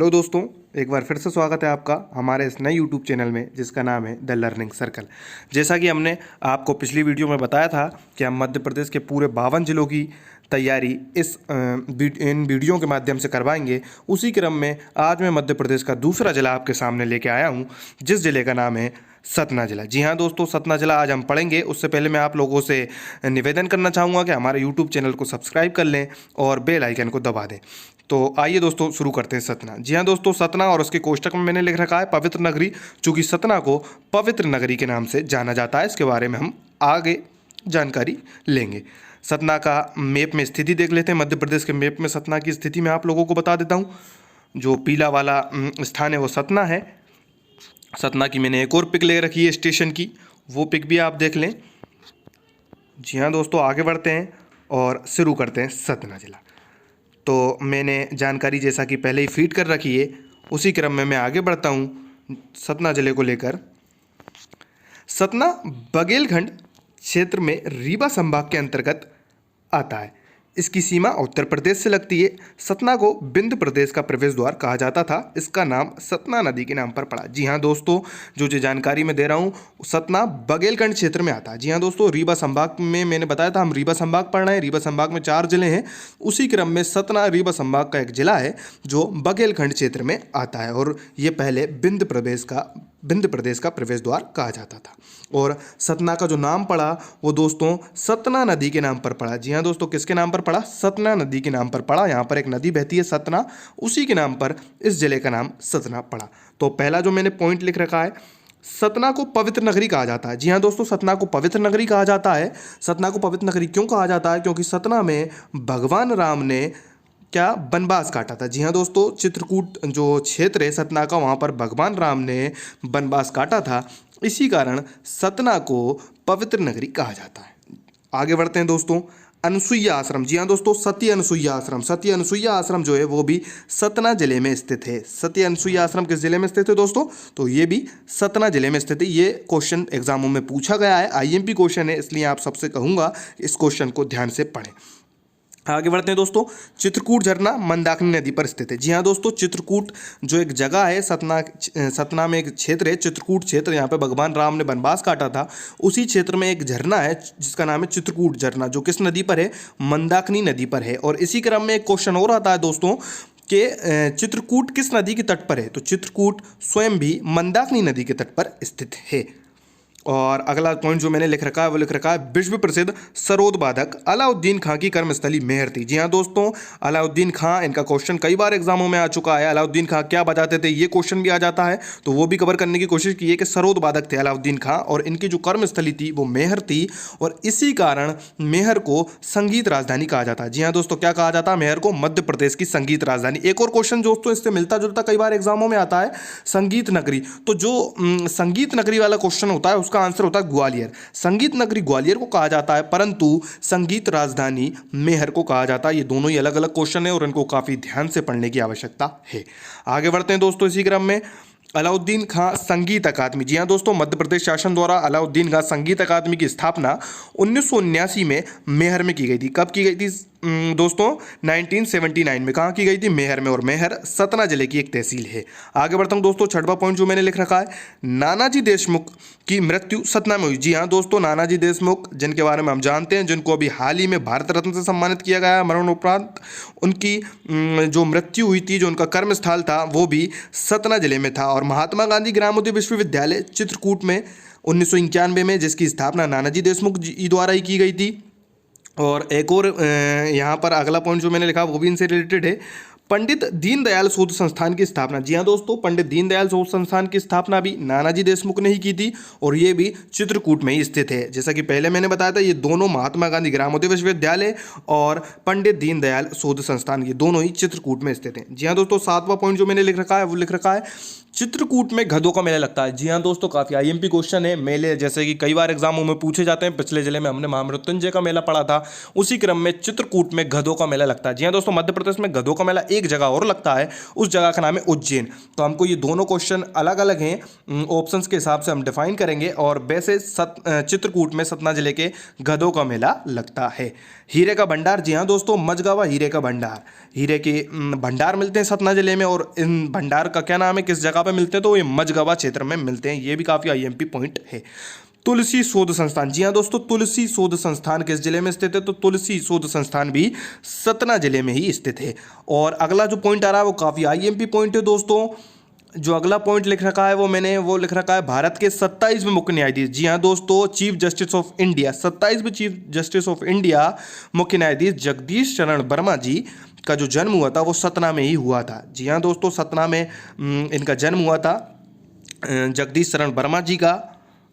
Hello दोस्तों, एक बार फिर से स्वागत है आपका हमारे इस नए यूट्यूब चैनल में जिसका नाम है द लर्निंग सर्कल। जैसा कि हमने आपको पिछली वीडियो में बताया था कि हम मध्य प्रदेश के पूरे 52 जिलों की तैयारी इन वीडियो के माध्यम से करवाएंगे। उसी क्रम में आज मैं मध्य प्रदेश का दूसरा जिला आपके सामने लेके आया हूँ, जिस जिले का नाम है सतना जिला। जी हाँ दोस्तों, सतना जिला आज हम पढ़ेंगे। उससे पहले मैं आप लोगों से निवेदन करना चाहूँगा कि हमारे यूट्यूब चैनल को सब्सक्राइब कर लें और बेल आइकन को दबा दें। तो आइए दोस्तों शुरू करते हैं सतना। जी हाँ दोस्तों, सतना और उसके कोष्टक में मैंने लिख रखा है पवित्र नगरी। चूँकि सतना को पवित्र नगरी के नाम से जाना जाता है, इसके बारे में हम आगे जानकारी लेंगे। सतना का मैप में स्थिति देख लेते हैं। मध्य प्रदेश के मैप में सतना की स्थिति मैं आप लोगों को बता देता हूँ। जो पीला वाला स्थान है वो सतना है। सतना की मैंने एक और पिक ले रखी है स्टेशन की, वो पिक भी आप देख लें। जी हाँ दोस्तों, आगे बढ़ते हैं और शुरू करते हैं सतना जिला। तो मैंने जानकारी जैसा कि पहले ही फीड कर रखी है, उसी क्रम में मैं आगे बढ़ता हूँ सतना जिले को लेकर। सतना बघेलखंड क्षेत्र में रीवा संभाग के अंतर्गत आता है। इसकी सीमा उत्तर प्रदेश से लगती है। सतना को विंध्य प्रदेश का प्रवेश द्वार कहा जाता था। इसका नाम सतना नदी के नाम पर पड़ा। जी हाँ दोस्तों, जो जानकारी मैं दे रहा हूँ, सतना बघेलखंड क्षेत्र में आता है। जी हाँ दोस्तों, रीवा संभाग में मैंने बताया था हम रीवा संभाग पढ़ रहे हैं। रीवा संभाग में 4 जिले हैं, उसी क्रम में सतना रीवा संभाग का एक जिला है जो बघेलखंड क्षेत्र में आता है। और ये पहले विंध्य प्रदेश का प्रवेश द्वार कहा जाता था। और सतना का जो नाम पड़ा वो दोस्तों सतना नदी के नाम पर पड़ा। जी हाँ दोस्तों, किसके नाम पर पड़ा? सतना नदी के नाम पर पड़ा। यहाँ पर एक नदी बहती है सतना, उसी के नाम पर इस जिले का नाम सतना पड़ा। तो पहला जो मैंने पॉइंट लिख रखा है, सतना को पवित्र नगरी कहा जाता है। जी हाँ दोस्तों, सतना को पवित्र नगरी कहा जाता है। सतना को पवित्र नगरी क्यों कहा जाता है? क्योंकि सतना में भगवान राम ने क्या वनवास काटा था। जी हाँ दोस्तों, चित्रकूट जो क्षेत्र है सतना का, वहाँ पर भगवान राम ने वनवास काटा था। इसी कारण सतना को पवित्र नगरी कहा जाता है। आगे बढ़ते हैं दोस्तों, अनसुईया आश्रम। जी हाँ दोस्तों, सती अनसुईया आश्रम। सती अनसुईया आश्रम जो है वो भी सतना जिले में स्थित है। सती अनसुईया आश्रम किस जिले में स्थित है दोस्तों? तो ये भी सतना जिले में स्थित है। ये क्वेश्चन एग्जामों में पूछा गया है, आईएमपी क्वेश्चन है, इसलिए आप सबसे कहूँगा इस क्वेश्चन को ध्यान से पढ़ें। आगे बढ़ते हैं दोस्तों, चित्रकूट झरना मंदाकिनी नदी पर स्थित है। जी हाँ दोस्तों, चित्रकूट जो एक जगह है सतना में एक क्षेत्र है चित्रकूट क्षेत्र, यहाँ पे भगवान राम ने वनवास काटा था। उसी क्षेत्र में एक झरना है जिसका नाम है चित्रकूट झरना, जो किस नदी पर है? मंदाकिनी नदी पर है। और इसी क्रम में एक क्वेश्चन और आता है दोस्तों कि चित्रकूट किस नदी के तट पर है? तो चित्रकूट स्वयं भी मंदाकिनी नदी के तट पर स्थित है। और अगला पॉइंट जो मैंने लिख रखा है वो लिख रखा है विश्व प्रसिद्ध सरोद वादक अलाउद्दीन खां की कर्मस्थली मेहर थी। जी हाँ दोस्तों, अलाउद्दीन खां, इनका क्वेश्चन कई बार एग्जामों में आ चुका है। अलाउद्दीन खां क्या बजाते थे, ये क्वेश्चन भी आ जाता है, तो वो भी कवर करने की कोशिश की है कि सरोद वादक थे अलाउद्दीन खां और इनकी जो कर्मस्थली थी वो मेहर थी। और इसी कारण मेहर को संगीत राजधानी कहा जाता है। जी हाँ दोस्तों, क्या कहा जाता है मेहर को? मध्य प्रदेश की संगीत राजधानी। एक और क्वेश्चन दोस्तों इससे मिलता जुलता कई बार एग्जामों में आता है, संगीत नगरी। तो जो संगीत नगरी वाला क्वेश्चन होता है उसका आंसर होता है ग्वालियर। संगीत नगरी ग्वालियर को कहा जाता है, परंतु संगीत राजधानी मेहर को कहा जाता है। ये दोनों ही अलग अलग क्वेश्चन है और इनको काफी ध्यान से पढ़ने की आवश्यकता है। आगे बढ़ते हैं दोस्तों, इसी क्रम में अलाउद्दीन खां संगीत अकादमी। जी हाँ दोस्तों, मध्य प्रदेश शासन द्वारा अलाउद्दीन खां संगीत अकादमी की स्थापना 1979 में मेहर में की गई थी। कब की गई थी दोस्तों? 1979 में। कहाँ की गई थी? मेहर में। और मेहर सतना जिले की एक तहसील है। आगे बढ़ता हूँ दोस्तों, छठवां पॉइंट जो मैंने लिख रखा है, नानाजी देशमुख की मृत्यु सतना में हुई। जी हाँ दोस्तों, नानाजी देशमुख जिनके बारे में हम जानते हैं, जिनको अभी हाल ही में भारत रत्न से सम्मानित किया गया है मरणोपरांत, उनकी जो मृत्यु हुई थी, जो उनका कर्मस्थल था वो भी सतना जिले में था। और महात्मा गांधी ग्रामोदय विश्वविद्यालय चित्रकूट में 1991 में, जिसकी स्थापना नानाजी देशमुख जी द्वारा ही की गई थी। और एक और यहाँ पर अगला पॉइंट जो मैंने लिखा वो भी इनसे रिलेटेड है, पंडित दीनदयाल शोध संस्थान की स्थापना। जी हाँ दोस्तों, पंडित दीनदयाल शोध संस्थान की स्थापना भी नानाजी देशमुख ने ही की थी और ये भी चित्रकूट में ही स्थित है। जैसा कि पहले मैंने बताया था, ये दोनों महात्मा गांधी ग्रामोदय विश्वविद्यालय और पंडित दीनदयाल शोध संस्थान, ये दोनों ही चित्रकूट में स्थित हैं। जी हाँ दोस्तों, सातवां पॉइंट जो मैंने लिख रखा है वो लिख रखा है चित्रकूट में गधों का मेला लगता है। जी हाँ दोस्तों, काफ़ी आईएमपी क्वेश्चन है। मेले जैसे कि कई बार एग्जामों में पूछे जाते हैं। पिछले जिले में हमने महामृत्युंजय का मेला पढ़ा था, उसी क्रम में चित्रकूट में गधों का मेला लगता है। जी हाँ दोस्तों, मध्य प्रदेश में गधों का मेला एक जगह और लगता है, उस जगह का नाम है उज्जैन। तो हमको ये दोनों क्वेश्चन अलग अलग हैं, ऑप्शंस के हिसाब से हम डिफाइन करेंगे। और वैसे चित्रकूट में सतना जिले के गधों का मेला लगता है। हीरे का भंडार, जी हाँ दोस्तों, मझगावा हीरे का भंडार, हीरे के भंडार मिलते हैं सतना जिले में। और इन भंडार का क्या नाम है, किस जगह पे मिलते हैं, तो ये मझगावा क्षेत्र में मिलते हैं। ये भी काफ़ी आईएमपी पॉइंट है। तुलसी शोध संस्थान, जी हाँ दोस्तों, तुलसी शोध संस्थान किस जिले में स्थित है, तो तुलसी शोध संस्थान भी सतना जिले में ही स्थित है। और अगला जो पॉइंट आ रहा है वो काफ़ी आईएमपी पॉइंट है दोस्तों। जो अगला पॉइंट लिख रखा है वो लिख रखा है भारत के 27वें मुख्य न्यायाधीश। जी हाँ दोस्तों, चीफ जस्टिस ऑफ इंडिया, 27वें चीफ जस्टिस ऑफ इंडिया मुख्य न्यायाधीश जगदीश चरण वर्मा जी का जो जन्म हुआ था वो सतना में ही हुआ था। जी हाँ दोस्तों, सतना में इनका जन्म हुआ था, जगदीश चरण वर्मा जी का।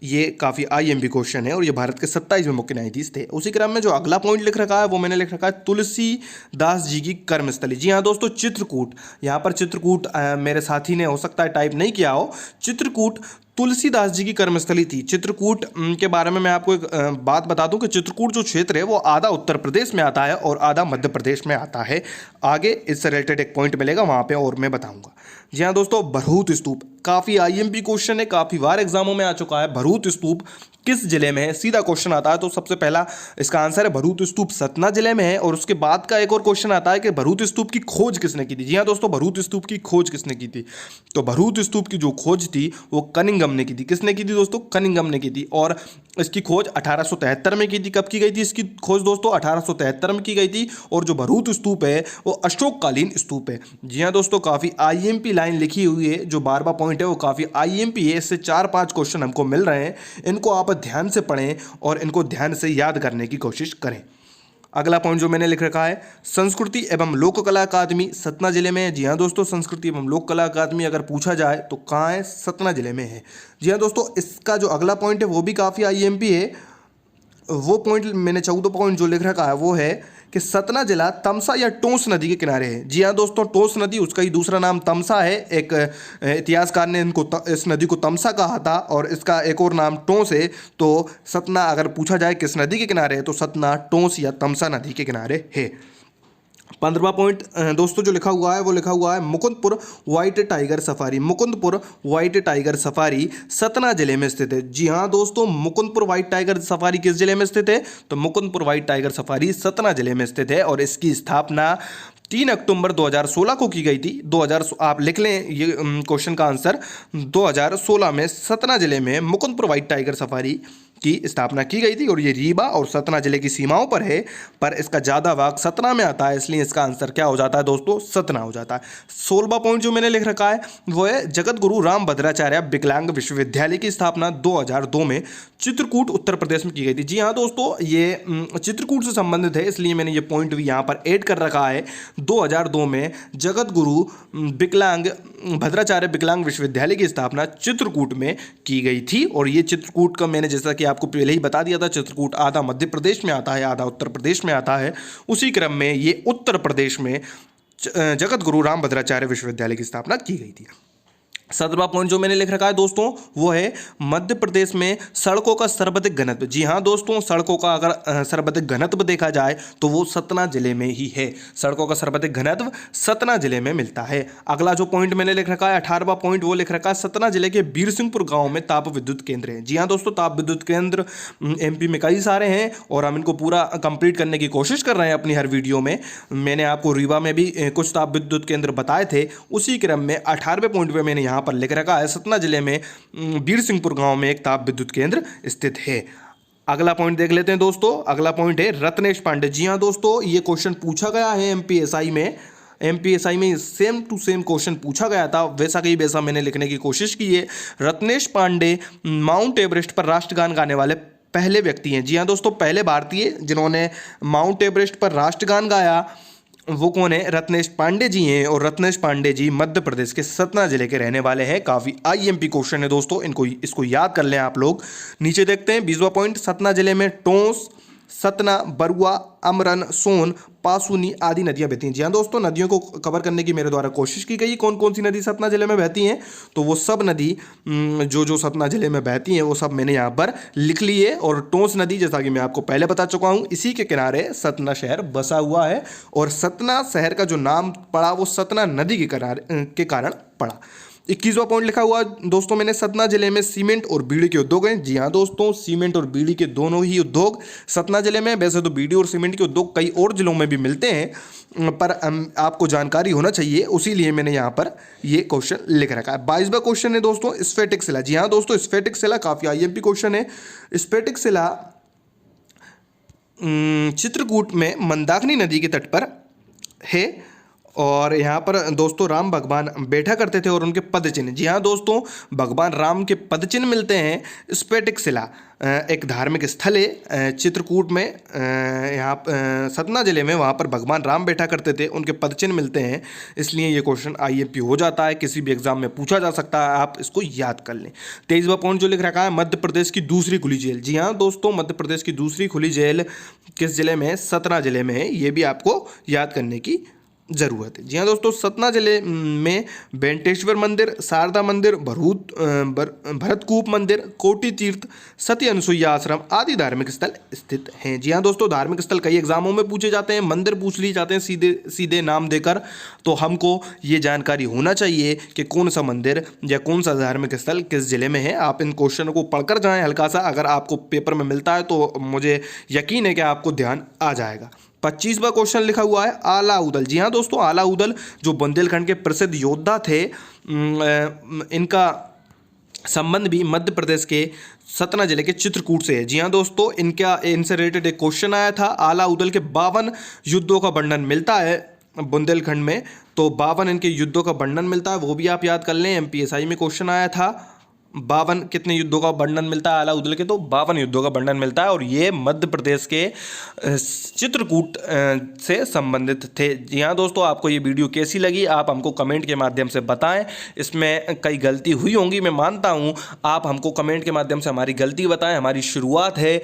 ये काफ़ी आईएमपी क्वेश्चन है और ये भारत के 27वें मुख्य न्यायाधीश थे। उसी क्रम में जो अगला पॉइंट लिख रखा है वो मैंने लिख रखा है तुलसीदास जी की कर्मस्थली। जी हाँ दोस्तों, चित्रकूट, यहाँ पर चित्रकूट मेरे साथी ने हो सकता है टाइप नहीं किया हो, चित्रकूट तुलसीदास जी की कर्मस्थली थी। चित्रकूट के बारे में मैं आपको एक बात बता दूं कि चित्रकूट जो क्षेत्र है वो आधा उत्तर प्रदेश में आता है और आधा मध्य प्रदेश में आता है। आगे इससे रिलेटेड एक पॉइंट मिलेगा वहाँ पे और मैं बताऊंगा। जी हाँ दोस्तों, भरूच स्तूप, काफ़ी आईएमपी क्वेश्चन है, काफ़ी बार एग्जामों में आ चुका है। भरूच स्तूप किस जिले में है, सीधा क्वेश्चन आता है। तो सबसे पहला इसका आंसर है भरूच स्तूप सतना जिले में है। और उसके बाद का एक और क्वेश्चन आता है कि भरूच स्तूप की खोज किसने की थी। जी हाँ दोस्तों, भरूच स्तूप की खोज किसने की थी, तो भरूच स्तूप की जो खोज थी वो कनिंघम ने की थी। किसने की थी दोस्तों, कनिंघम ने की थी। और इसकी खोज 1873 में की थी। कब की गई थी इसकी खोज दोस्तों, 1873 में की गई थी। और जो भरूच स्तूप है वो अशोककालीन स्तूप है। जी हाँ दोस्तों, काफ़ी आईएमपी लाइन लिखी हुई है। जो 12वां पॉइंट है वो काफ़ी आईएमपी है। इससे 4-5 क्वेश्चन हमको मिल रहे हैं, इनको आप ध्यान से पढ़ें और इनको ध्यान से याद करने की कोशिश करें। अगला पॉइंट जो मैंने लिख रखा है, संस्कृति एवं लोक कला अकादमी सतना जिले में है। जी हाँ दोस्तों, संस्कृति एवं लोक कला अकादमी अगर पूछा जाए तो कहाँ है, सतना जिले में है। जी हाँ दोस्तों, इसका जो अगला पॉइंट है वो भी काफ़ी आईएमपी है। वो पॉइंट मैंने 14 पॉइंट जो लिख रखा है वो है कि सतना जिला तमसा या टोंस नदी के किनारे है। जी हाँ दोस्तों, टोंस नदी, उसका ही दूसरा नाम तमसा है। एक इतिहासकार ने इस नदी को तमसा कहा था और इसका एक और नाम टोंस है। तो सतना अगर पूछा जाए किस नदी के किनारे है तो सतना टोंस या तमसा नदी के किनारे है। 15वां पॉइंट दोस्तों जो लिखा हुआ है वो लिखा हुआ है Mukundpur white tiger safari. Mukundpur white tiger safari Satna जिले में स्थित है। जी हाँ दोस्तों, मुकुंदपुर व्हाइट टाइगर सफारी किस जिले में स्थित है, तो Mukundpur white tiger safari Satna जिले में स्थित है। और इसकी स्थापना 3 अक्टूबर 2016 को की गई थी। 2000 आप लिख लें ये क्वेश्चन का आंसर, 2016 में सतना जिले में मुकुंदपुर व्हाइट टाइगर सफारी की स्थापना की गई थी। और ये रीवा और सतना जिले की सीमाओं पर है, पर इसका ज़्यादा भाग सतना में आता है, इसलिए इसका आंसर क्या हो जाता है दोस्तों, सतना हो जाता है। 16वां पॉइंट जो मैंने लिख रखा है वो है जगत गुरु रामभद्राचार्य विकलांग विश्वविद्यालय की स्थापना 2002 में चित्रकूट उत्तर प्रदेश में की गई थी। जी हाँ दोस्तों, ये चित्रकूट से संबंधित है, इसलिए मैंने ये पॉइंट भी यहाँ पर ऐड कर रखा है। 2002 में जगत गुरु विकलांग भद्राचार्य विकलांग विश्वविद्यालय की स्थापना चित्रकूट में की गई थी। और ये चित्रकूट का मैंने जैसा कि आपको पहले ही बता दिया था, चित्रकूट आधा मध्य प्रदेश में आता है, आधा उत्तर प्रदेश में आता है। उसी क्रम में ये उत्तर प्रदेश में जगत गुरु रामभद्राचार्य विश्वविद्यालय की स्थापना की गई थी। 17वां पॉइंट जो मैंने लिख रखा है दोस्तों वो है मध्य प्रदेश में सड़कों का सर्वाधिक घनत्व। जी हाँ दोस्तों, सड़कों का अगर सर्वाधिक घनत्व देखा जाए तो वो सतना जिले में ही है। सड़कों का सर्वाधिक घनत्व सतना जिले में मिलता है। अगला जो पॉइंट मैंने लिख रखा है 18वां पॉइंट वो लिख रखा है सतना जिले के बीरसिंहपुर गांव में ताप विद्युत केंद्र है। जी हाँ दोस्तों, ताप विद्युत केंद्र एमपी में कई सारे हैं और हम इनको पूरा कंप्लीट करने की कोशिश कर रहे हैं अपनी हर वीडियो में। मैंने आपको रीवा में भी कुछ ताप विद्युत केंद्र बताए थे। उसी क्रम में 18वें पॉइंट पर मैंने यहाँ पर लिख रखा है सतना जिले में बीरसिंहपुर गांव में एक ताप विद्युत केंद्र स्थित है। अगला पॉइंट देख लेते हैं दोस्तों। अगला पॉइंट है रत्नेश पांडे। जी हाँ दोस्तों, ये क्वेश्चन पूछा गया है एमपीएसआई में सेम टू सेम क्वेश्चन पूछा गया था, वैसा ही वैसा मैंने लिखने की कोशिश की है। रत्नेश पांडे माउंट एवरेस्ट पर राष्ट्रगान गाने वाले पहले व्यक्ति हैं। जी हाँ दोस्तों, पहले भारतीय जिन्होंने माउंट एवरेस्ट पर राष्ट्रगान गाया वो कौन है, रत्नेश पांडे जी हैं। और रत्नेश पांडे जी मध्य प्रदेश के सतना जिले के रहने वाले हैं। काफ़ी आईएमपी क्वेश्चन है दोस्तों, इसको याद कर लें आप लोग। नीचे देखते हैं 20वां पॉइंट, सतना जिले में टोंस सतना, बरुआ, अमरन, सोन, पासूनी आदि नदियां बहती हैं। जी हाँ दोस्तों, नदियों को कवर करने की मेरे द्वारा कोशिश की गई। कौन कौन सी नदी सतना जिले में बहती हैं, तो वो सब नदी जो सतना जिले में बहती हैं वो सब मैंने यहाँ पर लिख ली है। और टोंस नदी, जैसा कि मैं आपको पहले बता चुका हूँ, इसी के किनारे सतना शहर बसा हुआ है। और सतना शहर का जो नाम पड़ा वो सतना नदी के कारण पड़ा। 21वां पॉइंट लिखा हुआ दोस्तों मैंने, सतना जिले में सीमेंट और बीड़ी के उद्योग हैं। जी हाँ दोस्तों, सीमेंट और बीड़ी के दोनों ही उद्योग सतना जिले में। वैसे तो बीड़ी और सीमेंट के उद्योग कई और जिलों में भी मिलते हैं, पर आपको जानकारी होना चाहिए, उसीलिए मैंने यहाँ पर ये क्वेश्चन लिख रखा है। 22वां क्वेश्चन है दोस्तों, स्फेटिक शिला। जी हाँ दोस्तों, स्फेटिक शिला काफी आईएमपी क्वेश्चन है। स्फेटिक शिला चित्रकूट में मंदाकिनी नदी के तट पर है। और यहाँ पर दोस्तों राम भगवान बैठा करते थे और उनके पद चिन्ह। जी हाँ दोस्तों, भगवान राम के पद चिन्ह मिलते हैं। स्फेटिक शिला एक धार्मिक स्थल है चित्रकूट में, यहाँ सतना जिले में। वहाँ पर भगवान राम बैठा करते थे, उनके पद चिन्ह मिलते हैं। इसलिए ये क्वेश्चन आईएमपी हो जाता है, किसी भी एग्जाम में पूछा जा सकता है, आप इसको याद कर लें। 23वां पॉइंट जो लिख रखा है, मध्य प्रदेश की दूसरी खुली जेल। जी हाँ दोस्तों, मध्य प्रदेश की दूसरी खुली जेल किस जिले में है, सतना जिले में है। ये भी आपको याद करने की जरूरत है। जी हाँ दोस्तों, सतना जिले में बेंटेश्वर मंदिर, शारदा मंदिर, भरतकूप मंदिर, कोटि तीर्थ, सती अनुसुईया आश्रम आदि धार्मिक स्थल स्थित हैं। जी हाँ दोस्तों, धार्मिक स्थल कई एग्जामों में पूछे जाते हैं, मंदिर पूछ लिए जाते हैं सीधे सीधे नाम देकर। तो हमको ये जानकारी होना चाहिए कि कौन सा मंदिर या कौन सा धार्मिक स्थल किस जिले में है। आप इन क्वेश्चन को पढ़कर जाएं हल्का सा, अगर आपको पेपर में मिलता है तो मुझे यकीन है कि आपको ध्यान आ जाएगा। 25वां क्वेश्चन लिखा हुआ है, आला उदल। जी हाँ दोस्तों, आला उदल जो बुंदेलखंड के प्रसिद्ध योद्धा थे, इनका संबंध भी मध्य प्रदेश के सतना जिले के चित्रकूट से है। जी हाँ दोस्तों, इनसे रिलेटेड एक क्वेश्चन आया था। आला उदल के 52 युद्धों का वर्णन मिलता है बुंदेलखंड में, तो 52 इनके युद्धों का वर्णन मिलता है, वो भी आप याद कर लें। एमपीएसआई में क्वेश्चन आया था, 52 कितने युद्धों का वर्णन मिलता है आला उदल के, तो 52 युद्धों का वर्णन मिलता है। और ये मध्य प्रदेश के चित्रकूट से संबंधित थे। जी हाँ दोस्तों, आपको ये वीडियो कैसी लगी आप हमको कमेंट के माध्यम से बताएं। इसमें कई गलती हुई होंगी, मैं मानता हूँ। आप हमको कमेंट के माध्यम से हमारी गलती बताएं, हमारी शुरुआत है।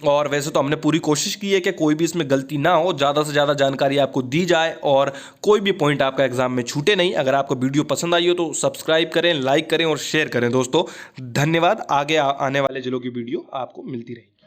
और वैसे तो हमने पूरी कोशिश की है कि कोई भी इसमें गलती ना हो, ज़्यादा से ज़्यादा जानकारी आपको दी जाए और कोई भी पॉइंट आपका एग्जाम में छूटे नहीं। अगर आपको वीडियो पसंद आई हो तो सब्सक्राइब करें, लाइक करें और शेयर करें दोस्तों। धन्यवाद। आगे आने वाले जिलों की वीडियो आपको मिलती रहेगी।